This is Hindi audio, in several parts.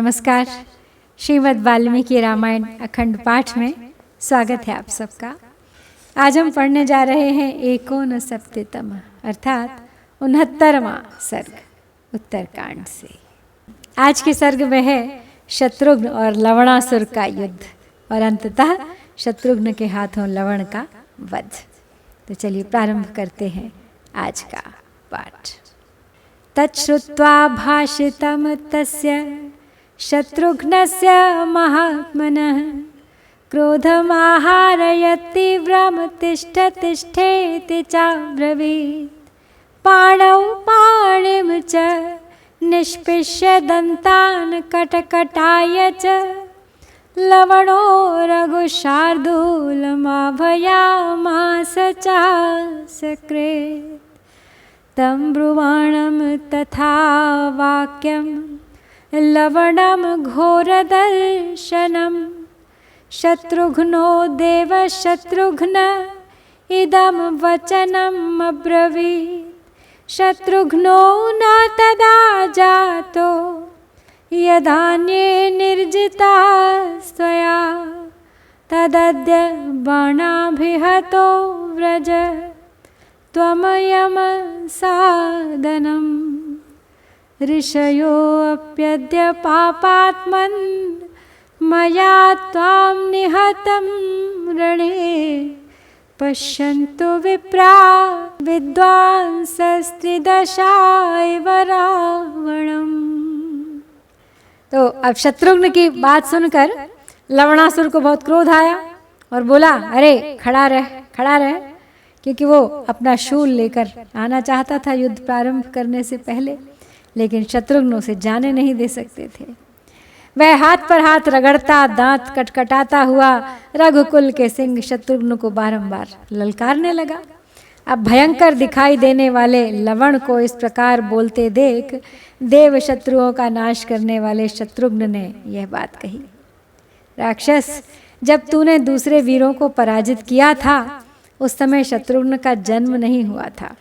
नमस्कार। श्रीमद् वाल्मीकि रामायण अखंड पाठ में स्वागत है आप सबका। आज हम पढ़ने जा रहे हैं एकोनसप्ततम अर्थात 69वां सर्ग उत्तरकांड से। आज के सर्ग में है शत्रुघ्न और लवणासुर का युद्ध और अंततः शत्रुघ्न के हाथों लवण का वध। तो चलिए प्रारंभ करते हैं आज का पाठ। तच्छ्रुत्वा भाषितं तस्य शत्रुघ्नस्य महात्मनः क्रोधमाहारयत् तीव्रं तिष्ठ तिष्ठेति चाब्रवीत्। पाणौ पाणिं च निष्पिष्य दन्तान् कटकटाय च लवणो रघुशार्दूलमाभयामास चासकृत्। तं ब्रुवाणं तथा वाक्यं लवणं घोरदर्शनं शत्रुघ्नो देव शत्रुघ्न इदं वचनम् अब्रवीत्। शत्रुघ्नो न तदा जातो यदान्ये निर्जिता स्वया तदद्य बाणाभिहतो व्रज त्वमयं साधनम्। ऋषयोऽप्यद्य पापात्मन् मया त्वां निहतं रणे पश्यन्तु विप्रा विद्वांसस्त्रिदशा इव रावणम्। तो अब शत्रुघ्न की बात सुनकर लवणासुर को बहुत क्रोध आया और बोला, अरे खड़ा रह खड़ा रह, क्योंकि वो अपना शूल लेकर आना चाहता था युद्ध प्रारंभ करने से पहले, लेकिन शत्रुघ्न उसे जाने नहीं दे सकते थे। वह हाथ पर हाथ रगड़ता, दांत कटकटाता हुआ रघुकुल के सिंह शत्रुघ्न को बारंबार ललकारने लगा। अब भयंकर दिखाई देने वाले लवण को इस प्रकार बोलते देख देव शत्रुओं का नाश करने वाले शत्रुघ्न ने यह बात कही, राक्षस, जब तूने दूसरे वीरों को पराजित किया था उस समय शत्रुघ्न का जन्म नहीं हुआ था,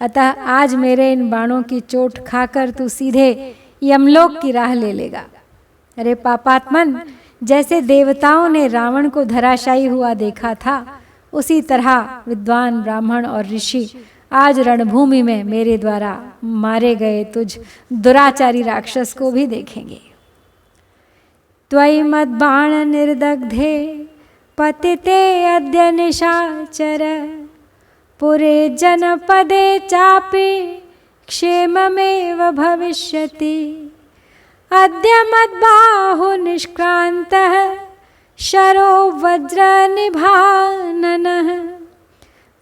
अतः आज मेरे इन बाणों की चोट खाकर तू सीधे यमलोक की राह ले लेगा। अरे पापात्मन, जैसे देवताओं ने रावण को धराशायी हुआ देखा था, उसी तरह विद्वान ब्राह्मण और ऋषि आज रणभूमि में मेरे द्वारा मारे गए तुझ दुराचारी राक्षस को भी देखेंगे। त्वयि मद्बाण निर्दग्धे पतिते अद्य निशाचर पुरे जनपदे चापि क्षेममेव भविष्यति। अद्य मद्बाहु निष्क्रान्तः शरो वज्रनिभाननः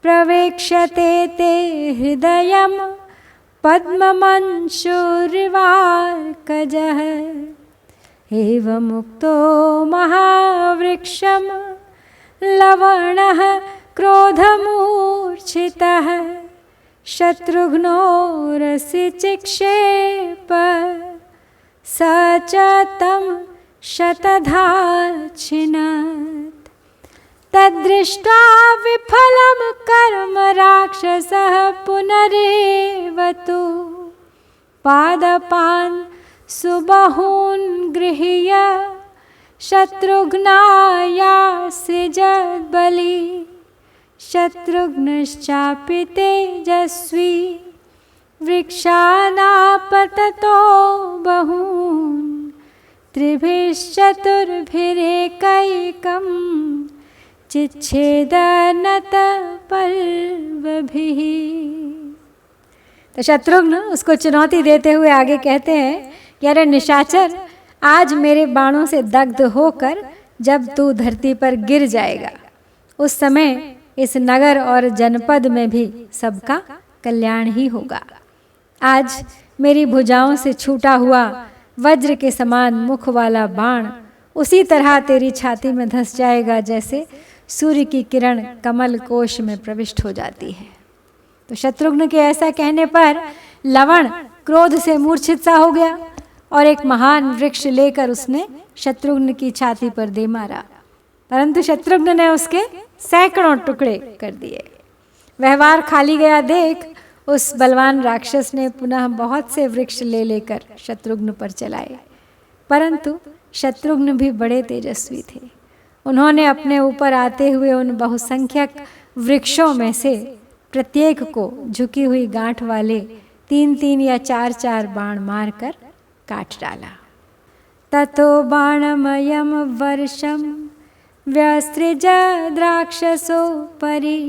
प्रवेक्ष्यते ते हृदयं पद्ममंशुरिवार्कजः। एवमुक्तो महावृक्षं लवणः क्रोधमूर्छितः शत्रुघ्नो रसि चिक्षेप स च तं शतधाच्छिनत्। तद्दृष्ट्वा विफलं कर्म राक्षसः पुनरेव तु पादपान् सुबहून् गृह्य शत्रुघ्नायासृजद्बली। शत्रुघ्नश्चापि तेजस्वी वृक्षानापततो बहून् त्रिभिश्चतुर्भिरेकैकं चिच्छेदनतपर्वभिः। तो शत्रुघ्न उसको चुनौती देते हुए आगे कहते हैं कि अरे निशाचर, आज मेरे बाणों से दग्ध होकर जब तू धरती पर गिर जाएगा उस समय इस नगर और जनपद में भी सबका कल्याण ही होगा। आज मेरी भुजाओं से छूटा हुआ वज्र के समान मुख वाला बाण उसी तरह तेरी छाती में धंस जाएगा जैसे सूर्य की किरण कमल कोश में प्रविष्ट हो जाती है। तो शत्रुघ्न के ऐसा कहने पर लवण क्रोध से मूर्छित सा हो गया और एक महान वृक्ष लेकर उसने शत्रुघ्न की छाती पर दे मारा, परंतु शत्रुघ्न ने उसके सैकड़ों टुकड़े कर दिए। व्यवहार खाली गया देख उस बलवान राक्षस ने पुनः बहुत से वृक्ष ले लेकर शत्रुघ्न पर चलाए, परंतु शत्रुघ्न भी बड़े तेजस्वी थे। उन्होंने अपने ऊपर आते हुए उन बहुसंख्यक वृक्षों में से प्रत्येक को झुकी हुई गांठ वाले 3-3 या 4-4 बाण मारकर काट डाला। ततो बाणमयम वर्षम व्यसृज द्राक्षसोपरि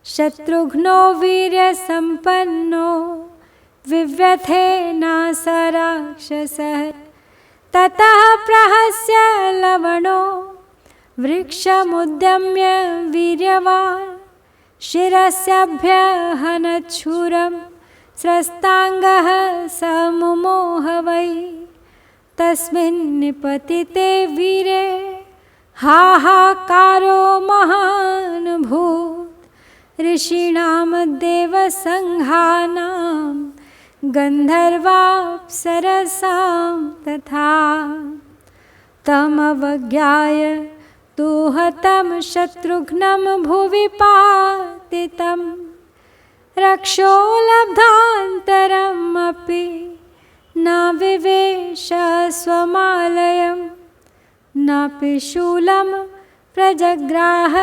शत्रुघ्नो वीर्य संपन्नो विव्यथेनास राक्षसः। ततः प्रहस्य लवणो वृक्षमुद्यम्य वीर्यवान् शिरस्याभ्यहनच्छूरं स्रस्ताङ्गः समुमोह वै। तस्मिन् निपतिते वीरे हाहाकारो महान् भूत् ऋषीणां देवसंघानां गन्धर्वाप्सरसां तथा। तमवज्ञाय तु हतं शत्रुघ्नं भुवि पातितं रक्षो लब्धान्तरमपि न विवेश स्वमालयं नापि शूलं प्रजग्राह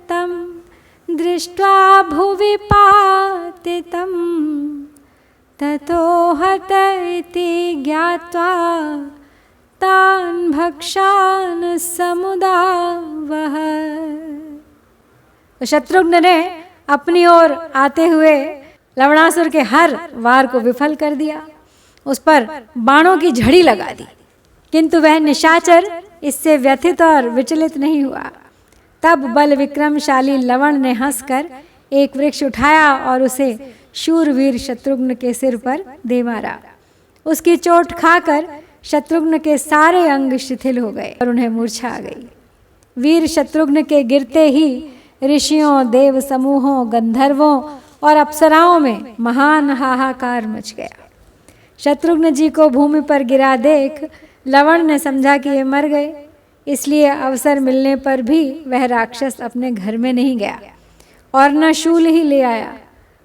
तं दृष्ट्वा भुवि पातितं। ततो हत इति ज्ञात्वा तान् भक्षान् समुदावह। तो शत्रुघ्न ने अपनी ओर आते हुए लवणासुर के हर वार को विफल कर दिया, उस पर बाणों की झड़ी लगा दी, किंतु वह निशाचर इससे व्यथित और विचलित नहीं हुआ। तब बल विक्रमशाली लवण ने हंसकर एक वृक्ष उठाया और उसे शूरवीर शत्रुघ्न के सिर पर दे मारा। उसकी चोट खाकर शत्रुघ्न के सारे अंग शिथिल हो गए और उन्हें मूर्छा आ गई। वीर शत्रुघ्न के गिरते ही ऋषियों, देव समूहों, गंधर्वों और अप्सराओं में महान हाहाकार मच गया। शत्रुघ्न जी को भूमि पर गिरा देख लवण ने समझा कि ये मर गए, इसलिए अवसर मिलने पर भी वह राक्षस अपने घर में नहीं गया और न शूल ही ले आया।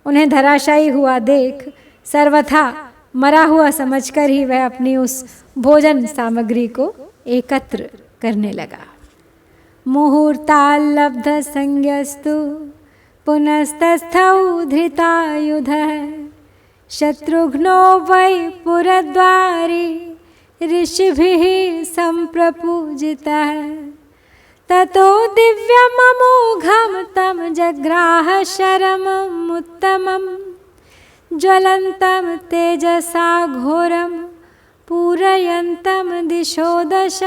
उन्हें धराशायी हुआ देख सर्वथा मरा हुआ समझकर ही वह अपनी उस भोजन सामग्री को एकत्र करने लगा। मुहूर्ताल्लब्ध संज्ञस्तु पुनस्तस्थौ धृतायुधः शत्रुघ्नो वै पुरद्वारे ऋषिभिः सम्प्रपूजितः। ततो दिव्यममोघं तं जग्राह शरममुत्तमं ज्वलन्तं तेजसा घोरं पूरयन्तं दिशो दश।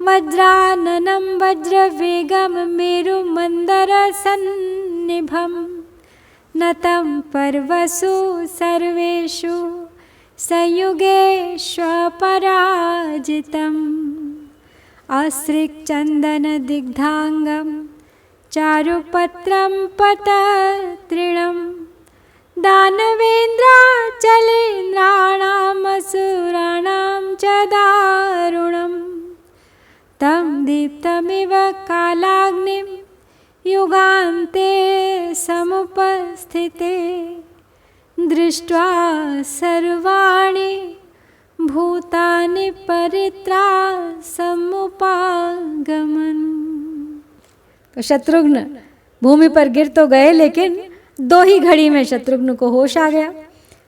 वज्राननं वज्रवेगं मेरुमन्दरसन्निभं नतं पर्वसु सर्वेषु संयुगेष्वपराजितम्। आश्रिक्चन्दनदिग्धाङ्गं चारुपत्रं पततृणं दानवेन्द्राचलेन्द्राणामसुराणां च दारुणं। तं दीप्तमिव कालाग्निं युगान्ते समुपस्थिते दृष्ट्वा सर्वाणि भूतानि परित्रासमुपागमन्। तो शत्रुघ्न भूमि पर गिर तो गए, लेकिन 2 ही घड़ी में शत्रुघ्न को होश आ गया।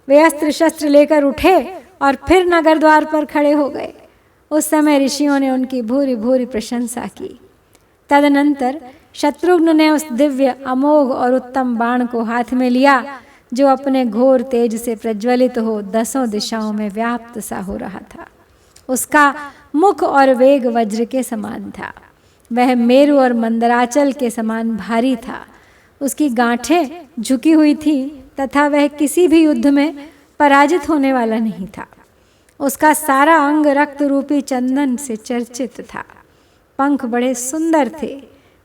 वे अस्त्र शस्त्र लेकर उठे और फिर नगर द्वार पर खड़े हो गए। उस समय ऋषियों ने उनकी भूरी भूरी प्रशंसा की। तदनंतर शत्रुघ्न ने उस दिव्य, अमोघ और उत्तम बाण को हाथ में लिया जो अपने घोर तेज से प्रज्वलित हो 10 दिशाओं में व्याप्त सा हो रहा था। उसका मुख और वेग वज्र के समान था। वह मेरु और मंदराचल के समान भारी था। उसकी गांठें झुकी हुई थी तथा वह किसी भी युद्ध में पराजित होने वाला नहीं था। उसका सारा अंग रक्त रूपी चंदन से चर्चित था। पंख बड़े सुंदर थे।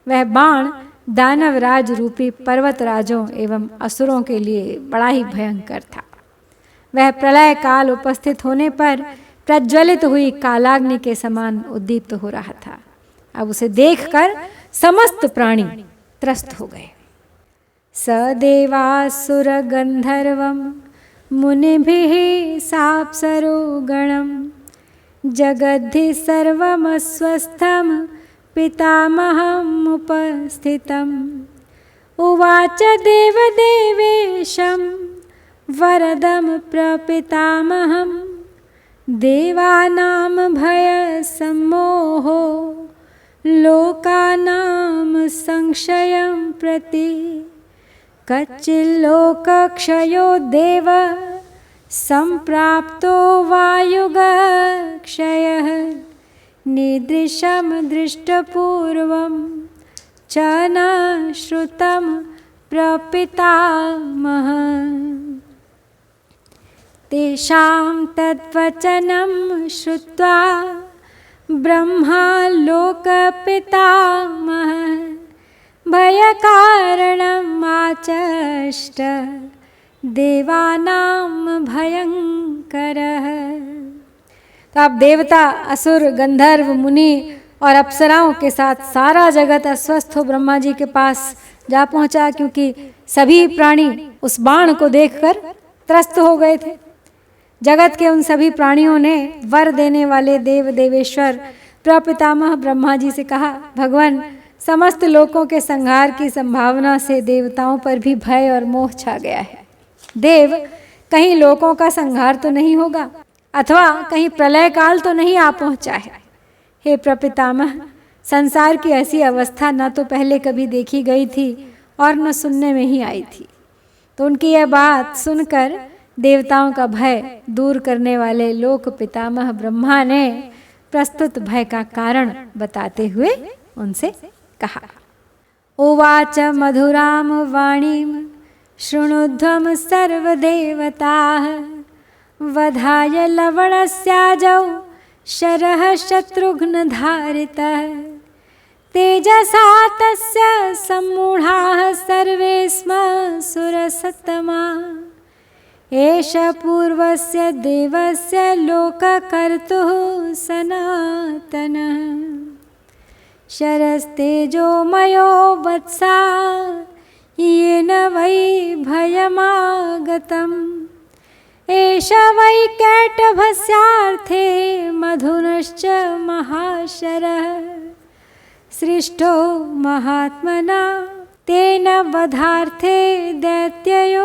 वह बाण दानवराज रूपी पर्वतराजों एवं असुरों के लिए बड़ा ही भयंकर था। वह प्रलय काल उपस्थित होने पर प्रज्वलित हुई कालाग्नि के समान उद्दीप्त हो रहा था। अब उसे देखकर समस्त प्राणी त्रस्त हो गए। स देवासुर गंधर्वं मुनिभिः साप्सरो गणं जगद्धि सर्वमस्वस्थं पितामहमुपस्थितम् उवाच देवदेवेशं वरदं प्रपितामहं देवानां भयसम्मोहो लोकानां संशयं प्रति कच्चिल्लोकक्षयो देव सम्प्राप्तो वायुगक्षयः निदृशं दृष्टपूर्वं च न श्रुतं प्रपितामह तेषां तद्वचनं श्रुत्वा ब्रह्मा लोकपितामह भयकारणम् आचष्ट देवानां भयंकरः। तो अब देवता, असुर, गंधर्व, मुनि और अप्सराओं के साथ सारा जगत अस्वस्थ हो ब्रह्मा जी के पास जा पहुंचा, क्योंकि सभी प्राणी उस बाण को देखकर त्रस्त हो गए थे। जगत के उन सभी प्राणियों ने वर देने वाले देव देवेश्वर प्रपितामह ब्रह्मा जी से कहा, भगवान, समस्त लोकों के संहार की संभावना से देवताओं पर भी भय और मोह छा गया है। देव, कहीं लोकों का संहार तो नहीं होगा अथवा कहीं प्रलय काल तो नहीं आ पहुंचा है। हे प्रपितामह, संसार की ऐसी अवस्था न तो पहले कभी देखी गई थी और न सुनने में ही आई थी। तो उनकी यह बात सुनकर देवताओं का भय दूर करने वाले लोक पितामह ब्रह्मा ने प्रस्तुत भय का कारण बताते हुए उनसे कहा। उवाच मधुराम वाणीम शृणुध्वं सर्वदेवताः वधाय लवणस्याजौ शरः शत्रुघ्न धारितः तेजसा तस्य सम्मूढाः सर्वे स्म सुरसत्तमा एष पूर्वस्य देवस्य लोककर्तुः सनातनः शरस्तेजोमयो वत्सा येन वै भयमागतम् एष वै कैटभस्यार्थे मधुनश्च महाशरः सृष्टो महात्मना तेन वधार्थे दैत्ययोस्तयोः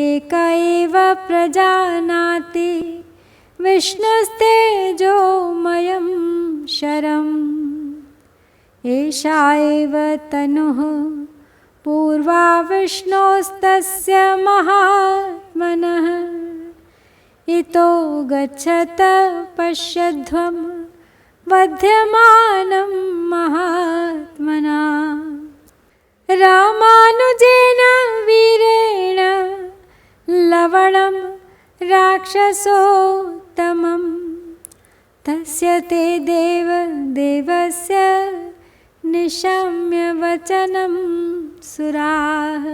एक एव प्रजानाति विष्णुस्तेजोमयं शरम् एषा एव तनुः पूर्वा विष्णोस्तस्य महात्मनः इतो गच्छत पश्यध्वं वध्यमानं महात्मना रामानुजेन वीरेण लवणं राक्षसोत्तमं तस्य ते देवस्य निशम्य वचनं सुराः।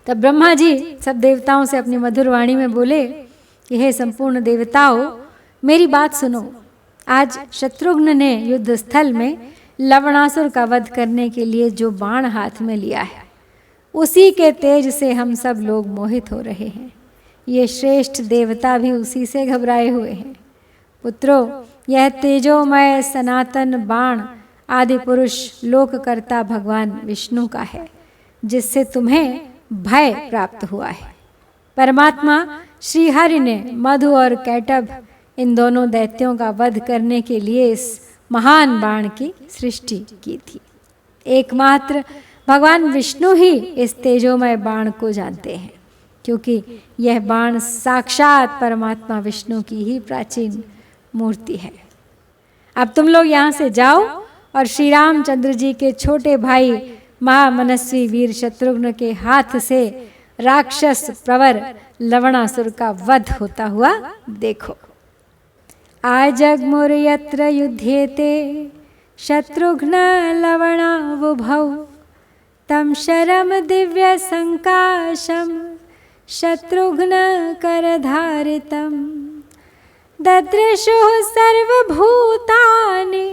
तब ब्रह्मा जी सब देवताओं से अपनी मधुर वाणी में बोले कि हे संपूर्ण देवताओं, मेरी बात सुनो। आज शत्रुघ्न ने युद्ध स्थल में लवणासुर का वध करने के लिए जो बाण हाथ में लिया है, उसी के तेज से हम सब लोग मोहित हो रहे हैं। ये श्रेष्ठ देवता भी उसी से घबराए हुए हैं। पुत्रों, यह तेजोमय सनातन बाण आदि पुरुष लोककर्ता भगवान विष्णु का है, जिससे तुम्हें भय प्राप्त हुआ है। परमात्मा श्री हरि ने मधु और कैटभ इन दोनों दैत्यों का वध करने के लिए इस महान बाण की सृष्टि की थी। एकमात्र भगवान विष्णु ही इस तेजोमय बाण को जानते हैं, क्योंकि यह बाण साक्षात परमात्मा विष्णु की ही प्राचीन मूर्ति है। अब तुम लोग यहाँ से जाओ और श्री रामचंद्र जी के छोटे भाई महामनस्वी वीर शत्रुघ्न के हाथ से राक्षस प्रवर लवणासुर का वध होता हुआ देखो। आजग्मुर यत्र युध्येते शत्रुघ्न लवणावुभौ तं शरं दिव्य संकाशं शत्रुघ्न करधारितं ददृशुः सर्वभूतानि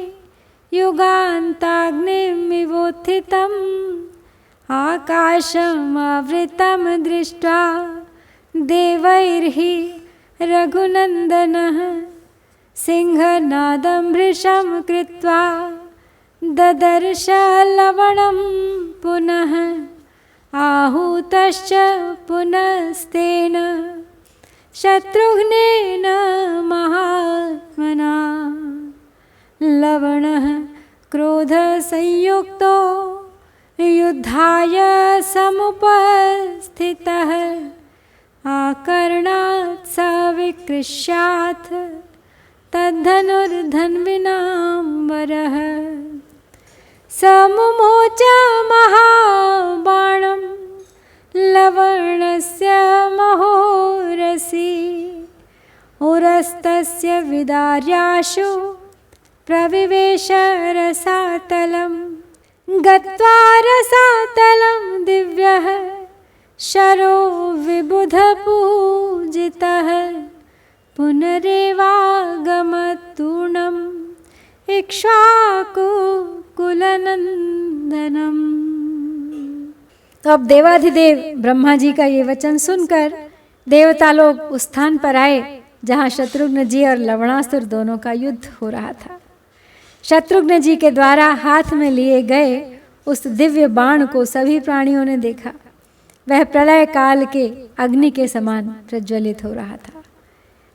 युगान्ताग्निमिवोत्थितम् आकाशमावृतं दृष्ट्वा देवैर्हि रघुनन्दनः सिंहनादं भृशं कृत्वा ददर्श लवणं पुनः आहूतश्च पुनस्तेन शत्रुघ्नेन महात्मना। लवणः क्रोधसंयुक्तो युद्धाय समुपस्थितः आकर्णात् स विकृष्यात् तद्धनुर्धन्विनाम्बरः समुमोच महाबाणं लवणस्य महोरसि उरस्तस्य विदार्याशु प्रविवेश रसातलं गत्वा रसातलं दिव्यः शरो विबुधपूजितः पुनरेवागमत्तूर्णम् इक्ष्वाकुकुलनन्दनम्। तो अब देवाधिदेव ब्रह्मा जी का ये वचन सुनकर देवता लोग उस स्थान पर आए जहाँ शत्रुघ्न जी और लवणासुर दोनों का युद्ध हो रहा था। शत्रुघ्न जी के द्वारा हाथ में लिए गए उस दिव्य बाण को सभी प्राणियों ने देखा। वह प्रलय काल के अग्नि के समान प्रज्वलित हो रहा था।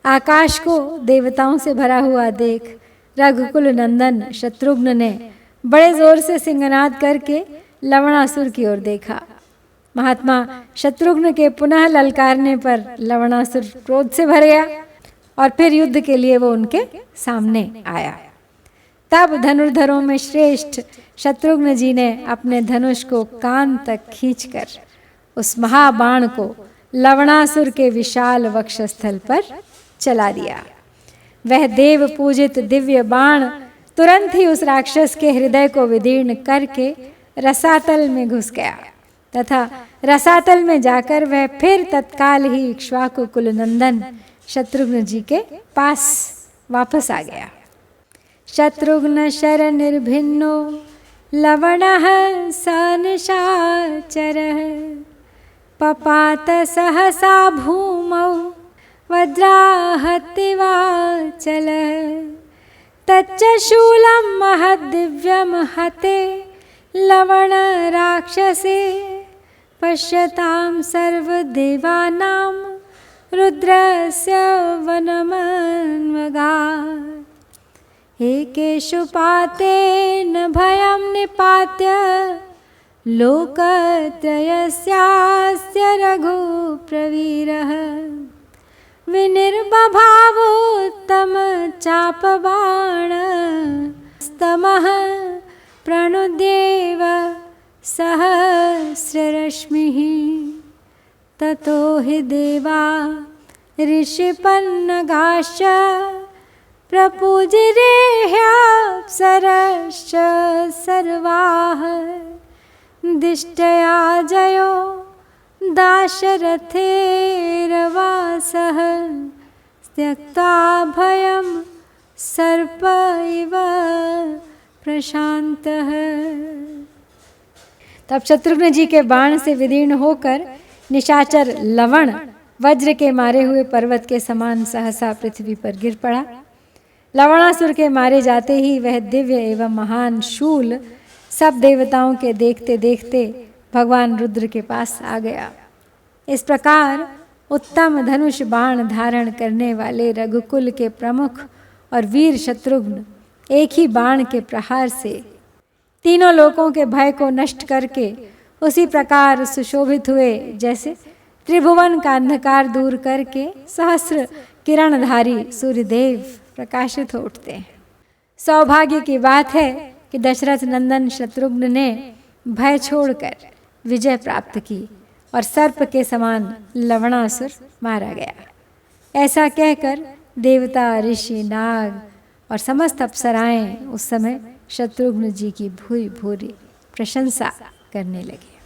आकाश को देवताओं से भरा हुआ देख रघुकुल नंदन शत्रुघ्न ने बड़े जोर से सिंहनाद करके लवणासुर की ओर देखा। महात्मा शत्रुघ्न के पुनः ललकारने पर लवणासुर क्रोध से भर गया और फिर युद्ध के लिए वो उनके सामने आया। तब धनुर्धरों में श्रेष्ठ शत्रुघ्न जी ने अपने धनुष को कान तक खींचकर उस महाबाण को लवणासुर के विशाल वक्षस्थल पर चला दिया। वह देव पूजित दिव्य बाण तुरंत ही उस राक्षस के हृदय को विदीर्ण करके रसातल में घुस गया तथा रसातल में जाकर वह फिर तत्काल ही इक्ष्वाकु कुलनंदन शत्रुघ्न जी के पास वापस आ गया। शत्रुघ्न शर निर्भिन्नो लवणः स निशाचरः पपात सहसा भूमौ वज्राहतिवाचलः तच्च शूलं महद्दिव्यं हते लवण राक्षसे पश्यतां सर्वदेवानां रुद्रस्य वनमन्वगात् एकेषु पातेन भयं निपात्य लोकत्रयस्यास्य रघुप्रवीरः विनिर्बभावोत्तम चापबाण स्तमः प्रणुद्येव सहस्ररश्मिः ततो हि देवा ऋषिपन्नगाश्च प्रपूजिरेह्यप्सरश्च सर्वाः दिष्टया जयो दाशरथेरवासः त्यक्त्वा भयं सर्प इव प्रशान्तः। तब शत्रुघ्न जी के बाण से विदीर्ण होकर निशाचर लवण वज्र के मारे हुए पर्वत के समान सहसा पृथ्वी पर गिर पड़ा। लवणासुर के मारे जाते ही वह दिव्य एवं महान शूल सब देवताओं के देखते देखते भगवान रुद्र के पास आ गया। इस प्रकार उत्तम धनुष बाण धारण करने वाले रघुकुल के प्रमुख और वीर शत्रुघ्न एक ही बाण के प्रहार से तीनों लोकों के भय को नष्ट करके उसी प्रकार सुशोभित हुए जैसे त्रिभुवन का अंधकार दूर करके सहस्र किरणधारी सूर्यदेव प्रकाशित हो उठते हैं। सौभाग्य की बात है कि दशरथ नंदन शत्रुघ्न ने भय छोड़कर विजय प्राप्त की और सर्प के समान लवणासुर मारा गया। ऐसा कहकर देवता ऋषि नाग और समस्त अप्सराएं उस समय शत्रुघ्न जी की भूरी भूरी प्रशंसा करने लगे।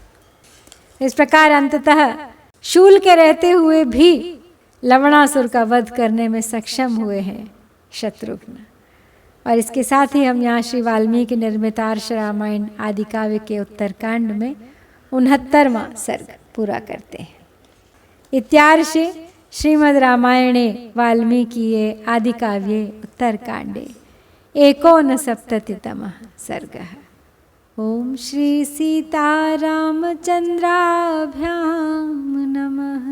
इस प्रकार अंततः शूल के रहते हुए भी लवणासुर का वध करने में सक्षम हुए हैं शत्रुघ्न। और इसके साथ ही हम यहाँ श्री वाल्मीकि निर्मित आर्ष रामायण आदि काव्य के उत्तरकांड में 69वां सर्ग पूरा करते हैं। इत्यार्षे श्रीमद् रामायणे वाल्मीकिये आदिकाव्ये उत्तरकाण्डे 59तमः सर्गः। ॐ श्री सीतारामचन्द्राभ्यां नमः।